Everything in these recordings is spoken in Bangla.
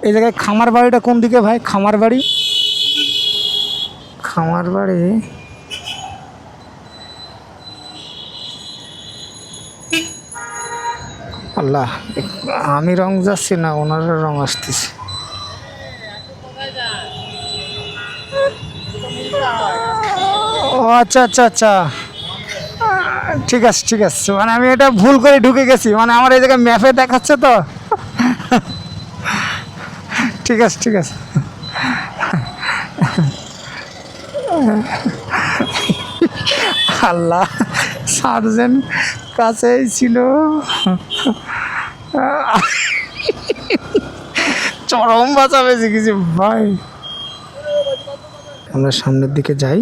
এই জায়গায় খামার বাড়িটা কোন দিকে ভাই? খামার বাড়ি আল্লাহ, আমি রং যাচ্ছি না, ওনারা রং আসতেছে। ও আচ্ছা আচ্ছা আচ্ছা, ঠিক আছে ঠিক আছে, মানে আমি এটা ভুল করে ঢুকে গেছি, মানে আমার এই জায়গায় ম্যাপে দেখাচ্ছে তো। ঠিক আছে ঠিক আছে। আল্লাহ, সার্জেন্ট কাছেই ছিল। চরম বাঁচা বেঁচে গেছি ভাই। আমরা সামনের দিকে যাই।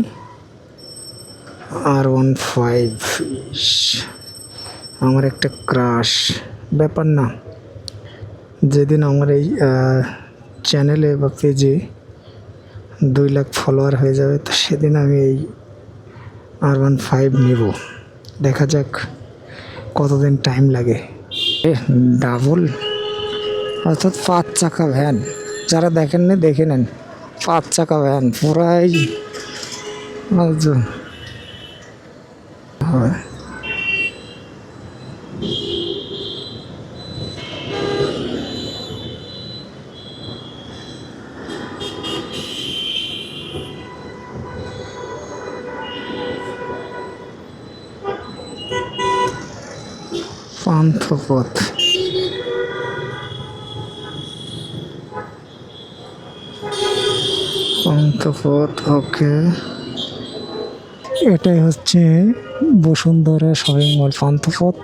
R15 আমার একটা ক্রাশ ব্যাপার না। যেদিন আমার এই চ্যানেলে বা পেজে 2 লাখ ফলোয়ার হয়ে যাবে, তো সেদিন আমি এই R15 নেব। দেখা যাক কতদিন টাইম লাগে। ডাবল অর্থাৎ 5 চাকা ভ্যান, যারা দেখেননি দেখে নেন। 5 চাকা ভ্যান পুরাই হয়। পান্থপথ, ওকে। এটাই হচ্ছে বসুন্ধরা শপিং মল, পান্থপথ।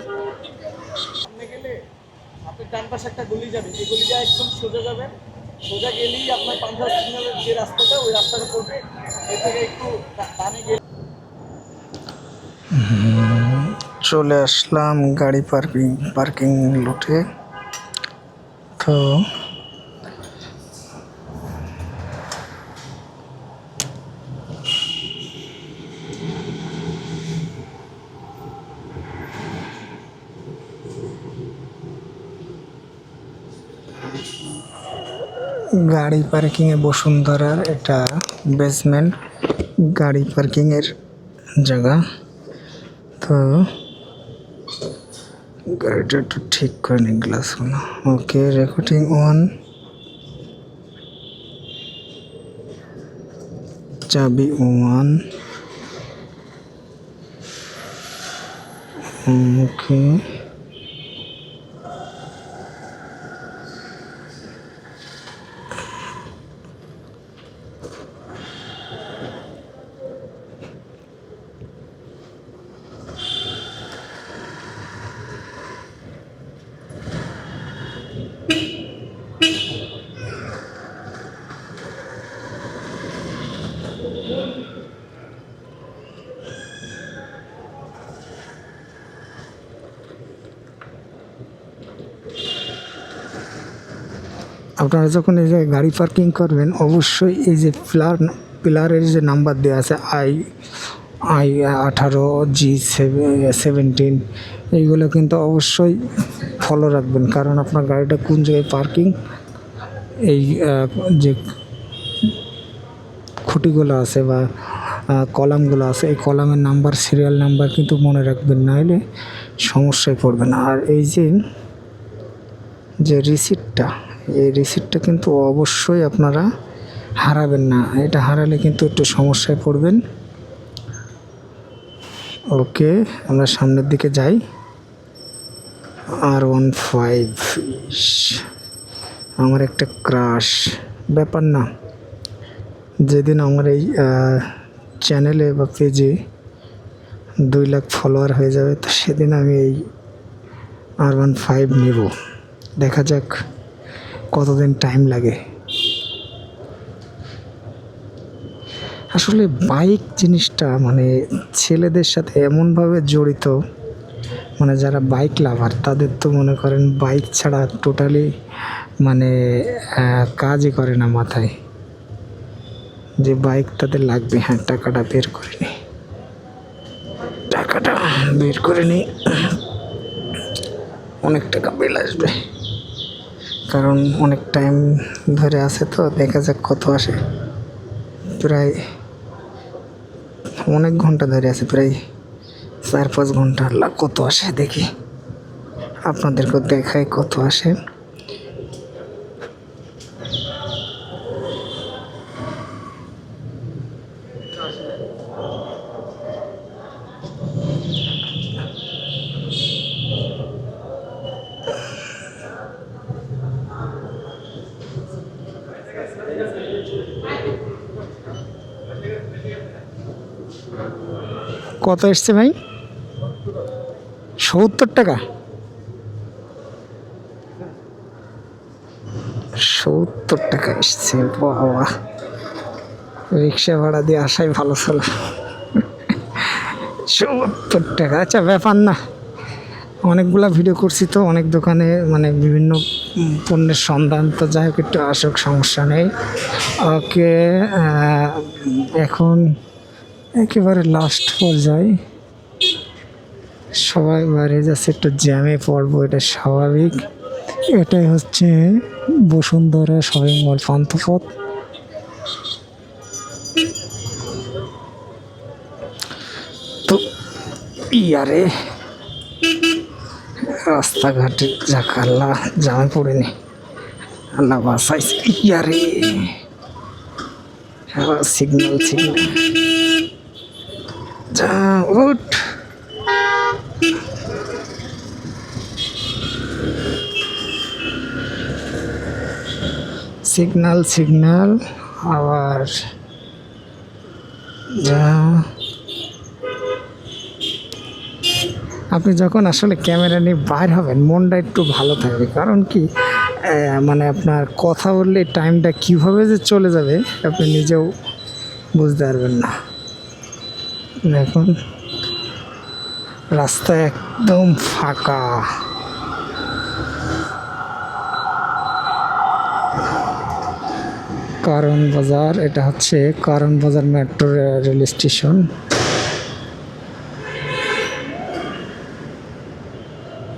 আপনার ডান পাশে একটা গলি যাবে, এই গলিটা একদম সোজা যাবেন। সোজা গেলেই আপনার পান্থা সিগন্যালের যে রাস্তাটা, ওই রাস্তাটা পড়বে। এর থেকে একটু ডানে গেলে চলে আসলাম গাড়ি পার্কিং লটে। তো গাড়ি পার্কিংয়ে বসুন্ধরার এটা বেসমেন্ট গাড়ি পার্কিংয়ের জায়গা। তো গাড়িটা একটু ঠিক করে নিই, গ্লাসগুলো। ওকে, রেকর্ডিং অন। চাবি অন। ওকে, আপনারা যখন এই যে গাড়ি পার্কিং করবেন, অবশ্যই এই যে পিলারের যে নাম্বার দেওয়া আছে I18 G17, এইগুলো কিন্তু অবশ্যই ফলো রাখবেন, কারণ আপনার গাড়িটা কোন জায়গায় পার্কিং, এই যে খুঁটিগুলো আছে বা কলামগুলো আছে, এই কলামের নাম্বার, সিরিয়াল নাম্বার কিন্তু মনে রাখবেন, না হলে সমস্যায় পড়বেন। আর এই যে রিসিপ্টটা, এই রিসিপ্টটা কিন্তু অবশ্যই আপনারা হারাবেন না, এটা হারালে কিন্তু একটু সমস্যায় পড়বেন। ওকে, আমরা সামনের দিকে যাই। R15 আমার একটা ক্রাশ ব্যাপার না। যেদিন আমার এই চ্যানেলে বা পেজে 2 লাখ ফলোয়ার হয়ে যাবে, তো সেদিন আমি এই R15 নেব। দেখা যাক কতদিন টাইম লাগে। আসলে বাইক জিনিসটা মানে ছেলেদের সাথে এমনভাবে জড়িত, মানে যারা বাইক লাভার তাদের তো মনে করেন বাইক ছাড়া টোটালি মানে কাজই করে না মাথায়, যে বাইক তাদের লাগবে। হ্যাঁ, টাকাটা বের করে নিই, অনেক টাকা বিল আসবে। কারণ অনেক টাইম ধরে আছে তো, দেখা যাক কত আসে। প্রায় অনেক ঘন্টা ধরে আছে, প্রায় 4-5 ঘন্টা। আল্লাহ কত আসে দেখি, আপনাদেরকে দেখায় কত আসে। কত এসছে ভাই? 70 টাকা। 70 টাকা এসছে, বাবা! রিক্সা ভাড়া দিয়ে আসাই ভালো ছিল। 70 টাকা, আচ্ছা ব্যাপার না। অনেকগুলা ভিডিও করছি তো, অনেক দোকানে মানে বিভিন্ন পণ্যের সন্ধান, তো যাই হোক একটু আসুক, সমস্যা নেই। ওকে, এখন একেবারে লাস্ট পর্যায়ে সবাই বাইরে যাচ্ছে, একটু জ্যামে পড়বো, এটা স্বাভাবিক। এটাই হচ্ছে বসুন্ধরা শপিং মল পান্থপথ। তো ইয়ারে রাস্তাঘাটে যাক, আল্লাহ জামে পড়েনি, আল্লাহ বাসাইছে। ইয়ারে সিগন্যাল যা উঠ। সিগন্যাল আবার যা। আপনি যখন আসলে ক্যামেরা নিয়ে বাইর হবেন, মনটা একটু ভালো থাকবে। কারণ কি, মানে আপনার কথা বললে টাইমটা কীভাবে যে চলে যাবে আপনি নিজেও বুঝতে পারবেন না। দেখুন রাস্তা একদম ফাঁকা। কারণ বাজার, এটা হচ্ছে কারণ বাজার মেট্রো রেল স্টেশন।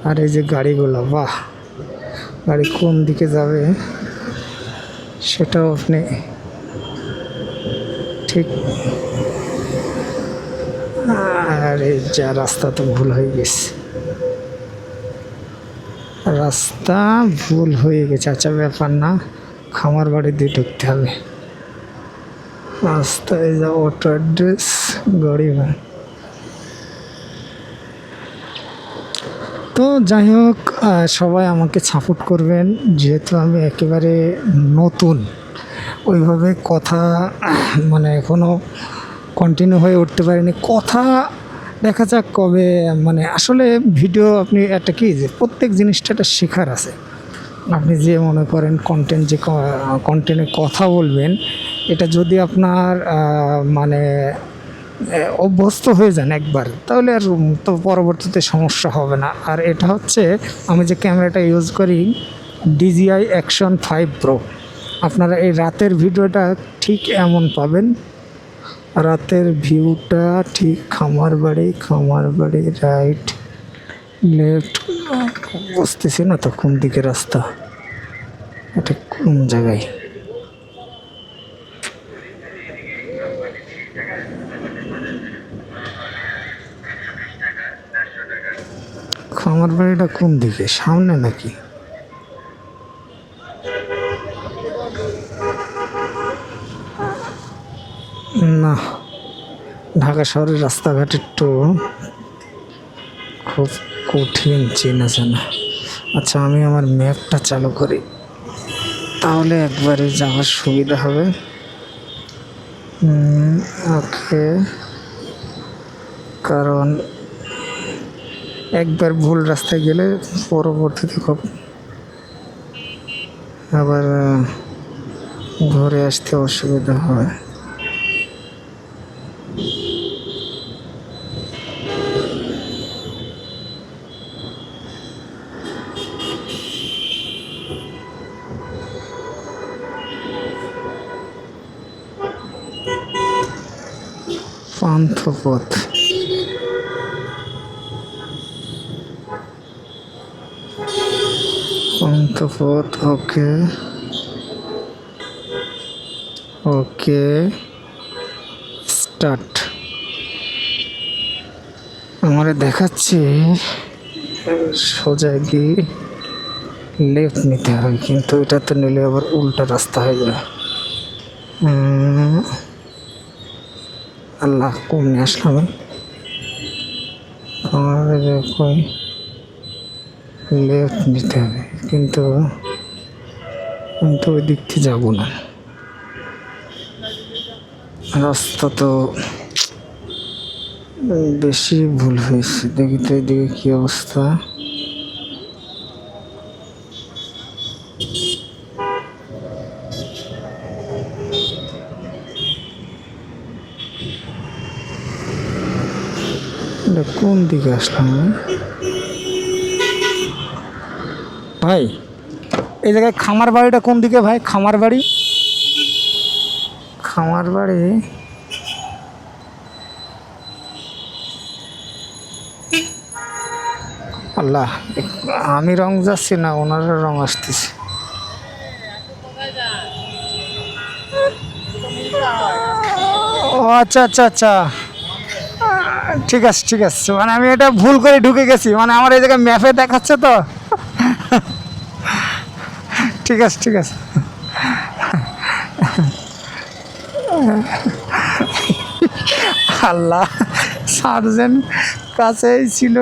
আর এই যে গাড়িগুলো, বাহ! গাড়ি কোন দিকে যাবে সেটাও আপনি ঠিক। আর এই যা, রাস্তা তো ভুল হয়ে গেছে, রাস্তা ভুল হয়ে গেছে। আচ্ছা ব্যাপার না, খামার বাড়ি দিয়ে ঢুকতে হবে। রাস্তায় যা অটো অ্যাড্রেস, গাড়ি ভাই। তো যাই হোক, সবাই আমাকে সাপোর্ট করবেন, যেহেতু আমি একেবারে নতুন, ওইভাবে কথা মানে এখনও কন্টিনিউ হয়ে উঠতে পারিনি। কথা দেখা যাক কবে, মানে আসলে ভিডিও আপনি একটা কি, যে প্রত্যেক জিনিসটা একটা শেখার আছে। আপনি যে মনে করেন কন্টেন্ট, যে কন্টেন্টে কথা বলবেন, এটা যদি আপনার মানে অভ্যস্ত হয়ে যান একবার, তাহলে আর তো পরবর্তীতে সমস্যা হবে না। আর এটা হচ্ছে, আমি যে ক্যামেরাটা ইউজ করি DJI Action 5 Pro। আপনারা এই রাতের ভিডিওটা ঠিক এমন পাবেন, রাতের ভিউটা ঠিক খামার বাড়ি রাইট লেফট, বুঝতেছি না তো কোন দিকে রাস্তা, এটা কোন জায়গায়। খামার বাড়িটা কোন দিকে, সামনে নাকি? না, ঢাকা শহরের রাস্তাঘাট একটু খুব কঠিন চেনা জানা। আচ্ছা আমি আমার ম্যাপটা চালু করি, তাহলে একবারে যাওয়ার সুবিধা হবে। ওকে, কারণ একবার ভুল রাস্তায় গেলে পরবর্তীতে খুব আবার ঘুরে আসতে অসুবিধা হয়। পান্থপথ, তো পথ ওকে ওকে স্টার্ট। আমার দেখাচ্ছে সোজা গিয়ে লেফট নিতে হয়, কিন্তু এটা তো নিলে আবার উল্টা রাস্তা হয়ে যাবে। আল্লাহ কমে আসলাম আমার কই লেফট নিতে হবে, কিন্তু আমি তো ওই দিক থেকে যাবো না। রাস্তা তো বেশি ভুল হয়েছে। দেখি তো এদিকে কি অবস্থা। এটা কোন দিকে আসলাম ভাই? এই জায়গায় খামার বাড়িটা কোন দিকে ভাই? খামার বাড়ি, খামার বাড়ি আল্লাহ, আমি রং যাচ্ছি না, ওনারা রং আসতেছে। ও আচ্ছা আচ্ছা আচ্ছা, ঠিক আছে ঠিক আছে। মানে আমি এটা ভুল করে ঢুকে গেছি, মানে আমার এই জায়গায় ম্যাপে দেখাচ্ছে তো। ঠিক আছে ঠিক আছে। আল্লাহ, সার্জেন্ট কাছেই ছিল।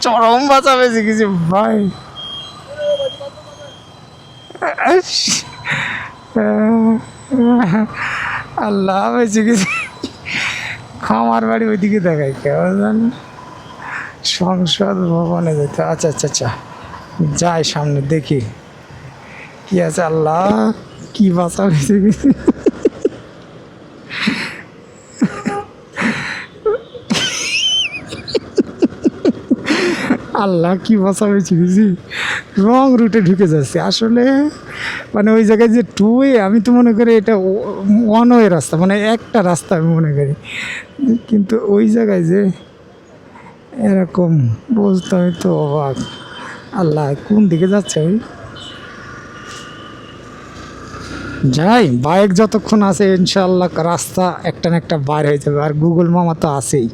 চরম বাঁচা বেঁচে গেছি ভাই। আল্লাহ, বেঁচে গেছি। খামার বাড়ি ওইদিকে দেখায়, কেমন জান সংসদ ভবনে যেতে। আচ্ছা আচ্ছা আচ্ছা, যাই সামনে দেখি কি আছে। আল্লাহ, কি বাঁচা বেঁচে গেছি। আল্লাহ, কি বাঁচা বেঁচে গেছি। রং রুটে ঢুকে যাচ্ছে আসলে। মানে ওই জায়গায় যে টু ওয়ে, আমি তো মনে করি এটা ওয়ান ওয়ে রাস্তা, মানে একটা রাস্তা আমি মনে করি, কিন্তু ওই জায়গায় যে এরকম বলতে আমি তো অবাক। আল্লাহ, কোন দিকে যাচ্ছে ওই? যাই, বাইক যতক্ষণ আছে ইনশাআল্লাহ রাস্তা একটা না একটা বার হয়ে যাবে। আর গুগল মামা তো আছেই,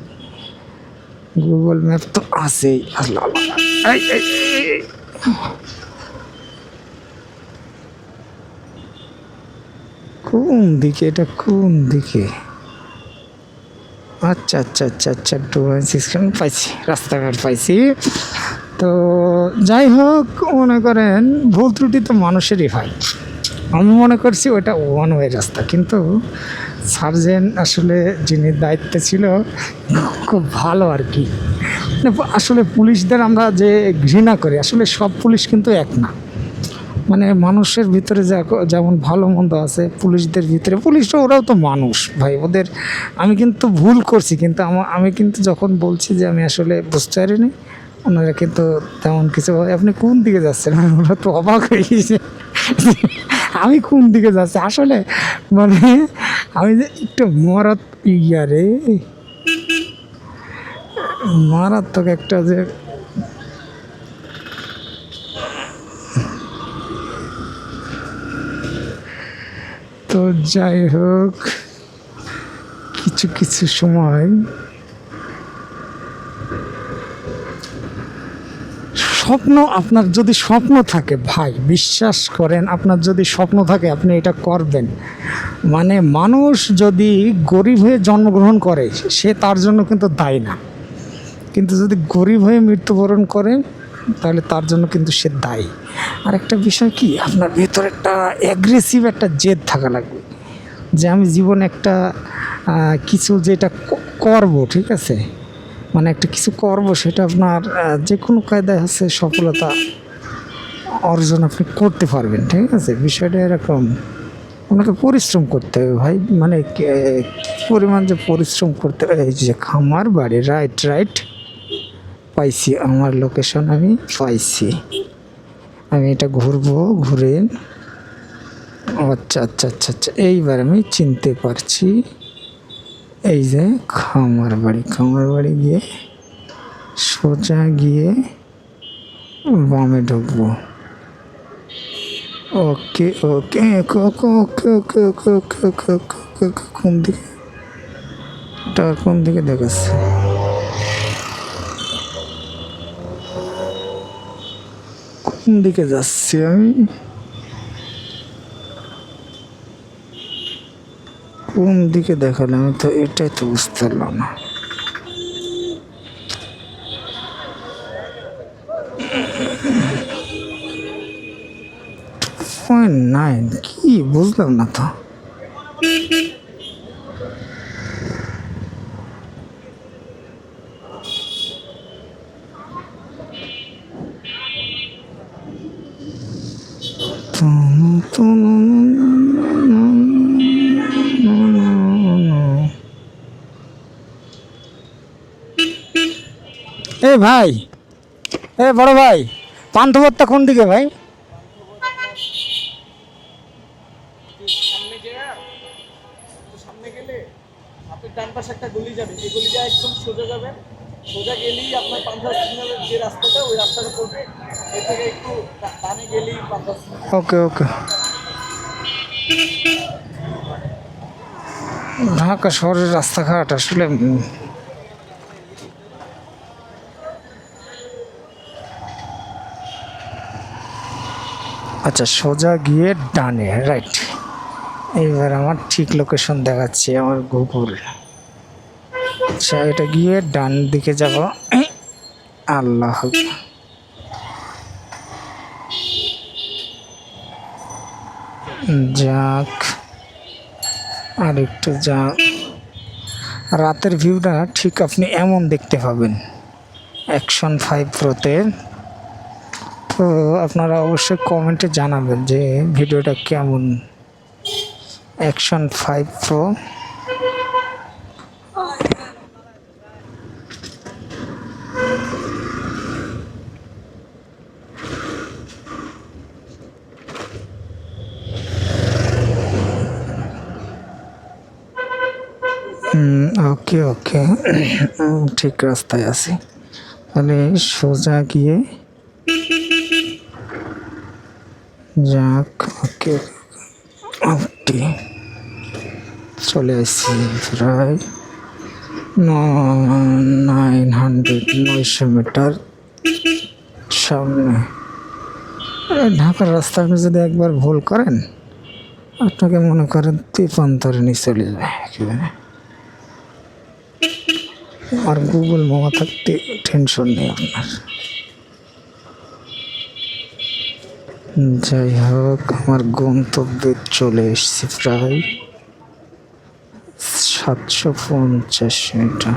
গুগল ম্যাপ তো আছেই। আল্লাহ আল্লাহ, এই, এই, এই, এই। কোন দিকে এটা, কোন দিকে? আচ্ছা আচ্ছা আচ্ছা আচ্ছা, 2.6 পাইছি, রাস্তাঘাট পাইছি। তো যাই হোক, মনে করেন ভুল ত্রুটি তো মানুষেরই হয়। আমি মনে করছি ওটা ওয়ান ওয়ে রাস্তা, কিন্তু সার্জেন্ট আসলে যিনি দায়িত্বে ছিল খুব ভালো আর কি। মানে আসলে পুলিশদের আমরা যে ঘৃণা করি, আসলে সব পুলিশ কিন্তু এক না। মানে মানুষের ভিতরে যেমন ভালো মন্দ আছে, পুলিশদের ভিতরে, পুলিশরা ওরাও তো মানুষ ভাই। ওদের আমি কিন্তু ভুল করছি, কিন্তু আমি কিন্তু যখন বলছি যে আমি আসলে বুঝতে পারিনি, ওনারা কিন্তু তেমন কিছু। আপনি কোন দিকে যাচ্ছেন? ওরা তো অবাক হয়ে গেছে আমি কোন দিকে যাচ্ছি আসলে। মানে আমি যে একটু মারাত্মক একটা যে তো যাই হোক, কিছু কিছু সময় স্বপ্ন, আপনার যদি স্বপ্ন থাকে ভাই, বিশ্বাস করেন, আপনার যদি স্বপ্ন থাকে আপনি এটা করবেন। মানে মানুষ যদি গরিব হয়ে জন্মগ্রহণ করে, সে তার জন্য কিন্তু দায়ী না, কিন্তু যদি গরিব হয়ে মৃত্যুবরণ করে তাহলে তার জন্য কিন্তু সে দায়ী। আর একটা বিষয় কি, আপনার ভেতরে একটা অ্যাগ্রেসিভ একটা জেদ থাকা লাগবে, যে আমি জীবনে একটা কিছু যেটা করব, ঠিক আছে, মানে একটা কিছু করব, সেটা আপনার যে কোনো কায়দায় হচ্ছে সফলতা অর্জন আপনি করতে পারবেন, ঠিক আছে। বিষয়টা এরকম, আপনাকে পরিশ্রম করতে হবে ভাই। মানে কি পরিমাণ যে পরিশ্রম করতে হবে। এই যে খামার বাড়ি, রাইট রাইট, পাইছি আমার লোকেশন, আমি পাইছি। আমি এটা ঘুরবো, ঘুরে আচ্ছা আচ্ছা আচ্ছা আচ্ছা, এইবার আমি চিনতে পারছি। এই যে খামার বাড়ি, খামার বাড়ি গিয়ে সোজা গিয়ে বামে ঢুকবো। ওকে ওকে ওকে ওকে ওকে ওকে ওকে ওকে ওকে ওকে ওকে কোন দিকে, এটা কোন দিকে দেখাচ্ছে? কোন দিকে যাচ্ছি আমি? কোন দিকে দেখালে? আমি তো এটাই তো বুঝতে পারলাম না। পয়েন্ট নাইন কি বুঝলাম না তো। এ ভাই, এ বড় ভাই, পান্থপথটা কোন দিকে ভাই? সামনে গিয়ে সামনে গেলে আপনি ডান পাশে একটা গলি যাবে, এই গলিটা একদম সোজা যাবেন। সোজা গেলেই আপনার পান্থা সিগন্যালের যে রাস্তাটা, ওই রাস্তাটা পড়বে। এর থেকে একটু ডানে গেলেই পান্থা সিগন্যাল। ওকে ওকে। ঢাকা শহরের রাস্তাঘাট আসলে আচ্ছা, সোজা গিয়ে ডানে, রাইট। এইবার আমার ঠিক লোকেশন দেখাচ্ছে আমার গুগল। আচ্ছা, এটা গিয়ে ডান দিকে যাব। আল্লাহ, যাক আর একটু যাক। রাতের ভিউটা ঠিক আপনি এমন দেখতে পাবেন অ্যাকশন 5 প্রোতে। তো আপনারা অবশ্যই কমেন্টে জানাবেন যে ভিডিওটা কেমন। অ্যাকশন 5 প্রো ওকে ওকে, ঠিক রাস্তায় আছি। তাহলে সোজা গিয়ে যাক। ওকে ওকে, চলে আসছি প্রায় 900 মিটার সামনে। ঢাকার রাস্তা আপনি যদি একবার ভুল করেন, আপনাকে মনে করেন তিপান্তরে নিয়ে চলে যাবে একেবারে। আর গুগল মামা থাকতে টেনশন নেই আপনার। যাই হোক, আমার গন্তব্যে চলে এসেছি প্রায় 750 মিটার।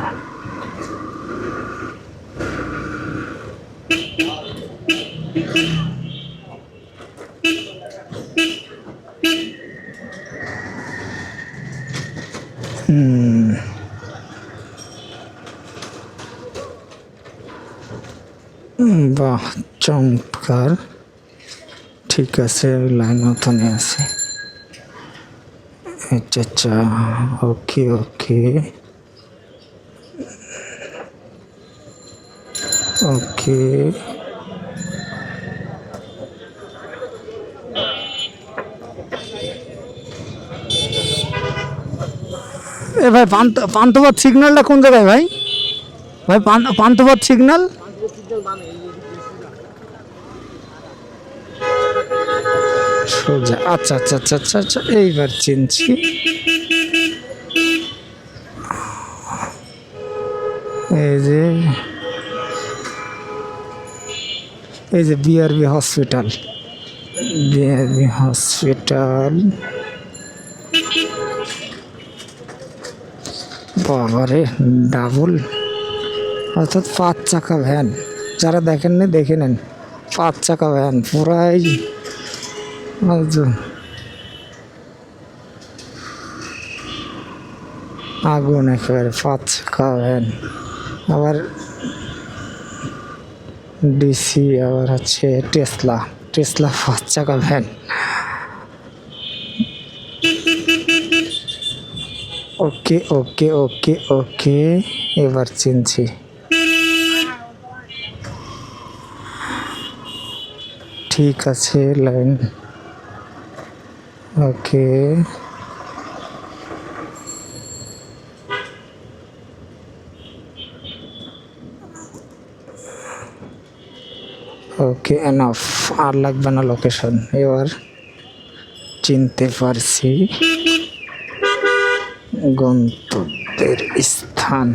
বাহ, চমৎকার। ঠিক আছে, লাইন মতনই আছে। আচ্ছা আচ্ছা, ওকে ওকে ওকে। এ ভাই, পান্থপথ সিগন্যালটা কোন জায়গায় ভাই? ভাই পান্থপথ সিগন্যাল সোজা। আচ্ছা আচ্ছা আচ্ছা আচ্ছা আচ্ছা, এইবার চিনছি। এই যে বিআরবি হসপিটাল, বিআরবি হসপিটাল। বাবারে, ডাবল, অর্থাৎ 5 চাকা ভ্যান। যারা দেখেননি দেখে নেন, 5 চাকা ভ্যান পুরাই আগুন একেবারে। 5 চাকা ভ্যান, আবার ডিসি, আবার হচ্ছে টেসলা। 5 চাকা ভ্যান। ওকে ওকে ওকে ওকে, এবার চিনছি। ঠিক আছে লাইন। ওকে ওকে এনাফ, আর লাগবে না লোকেশন। এবার চিনতে পারছি গন্তব্যের স্থান।